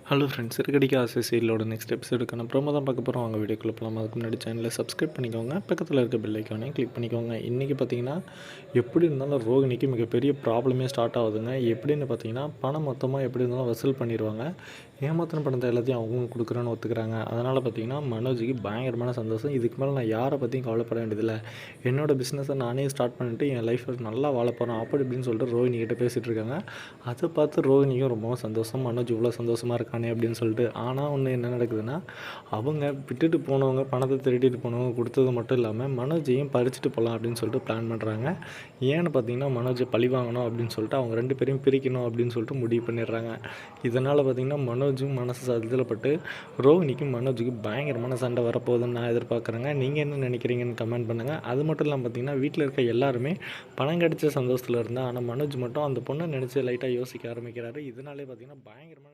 Hello friends, சிறுகடிக்க ஆசை சீரியலோட next எபிசோடுக்கான promo தான் பார்க்க போகிறோம். அவங்க வீடியோக்குள்ளே போகலாம். அதுக்கு முன்னாடி சேனலை சப்ஸ்கிரைப் பண்ணிக்கோங்க, பக்கத்தில் இருக்க பெல் ஐக்கானையும் கிளிக் பண்ணிக்கோங்க. இன்றைக்கி பார்த்தீங்கன்னா எப்படி இருந்தாலும் ரோகிணிக்கு மிகப்பெரிய ப்ராப்ளமே ஸ்டார்ட் ஆகுதுங்க. எப்படின்னு பார்த்தீங்கன்னா பணம் மொத்தமாக எப்படி இருந்தாலும் வசூல் பண்ணிடுவாங்க. ஏமாத்தின பணத்தை எல்லாத்தையும் அவங்க கொடுக்குறேன்னு ஒத்துக்கிறாங்க. அதனால் பார்த்தீங்கன்னா மனோஜுக்கு பயங்கரமான சந்தோஷம். இதுக்கு மேலே நான் யாரை பற்றியும் கவலைப்பட வேண்டியதில்லை, என்னோடய பிஸ்னஸை நானே ஸ்டார்ட் பண்ணிட்டு என் லைஃப்பை நல்லா வாழ போகிறேன் அப்படி இப்படின்னு சொல்லிட்டு ரோஹிணிக்கிட்ட பேசிகிட்டு இருக்காங்க. அதை பார்த்து ரோஹிணிக்கும் ரொம்பவும் சந்தோஷம். மனோஜ் இவ்வளோ சந்தோஷமாக இருக்கானே அப்படின்னு சொல்லிட்டு. ஆனால் ஒன்று என்ன நடக்குதுன்னா, அவங்க விட்டுட்டு போனவங்க, பணத்தை திருடிட்டு போனவங்க கொடுத்தது மட்டும் இல்லாமல் மனோஜையும் பறிச்சுட்டு போகலாம் அப்படின்னு சொல்லிட்டு பிளான் பண்ணுறாங்க. ஏன்னு பார்த்தீங்கன்னா மனோஜை பழி வாங்கணும் அப்படின்னு சொல்லிட்டு அவங்க 2 பேரையும் பிரிக்கணும் அப்படின்னு சொல்லிட்டு முடிவு பண்ணிடுறாங்க. இதனால் பார்த்தீங்கன்னா மனோஜும் மனசு சஞ்சலப்பட்டு ரோஹிணிக்கும் மனோஜுக்கு பயங்கரமான சண்டை வரப்போகுதுன்னு நான் எதிர்பார்க்குறேங்க. நீங்கள் என்ன நினைக்கிறீங்கன்னு கமெண்ட் பண்ணுங்கள். அது மட்டும் இல்லாமல் பார்த்தீங்கன்னா வீட்டில் இருக்க எல்லாருமே பணம் கிடைச்ச சந்தோஷத்தில் இருந்தால், ஆனால் மனோஜ் மட்டும் அந்த பொண்ணை நினச்சி லைட்டாக யோசிக்க ஆரம்பிக்கிறாரு. இதனாலே பார்த்தீங்கன்னா பயங்கரமான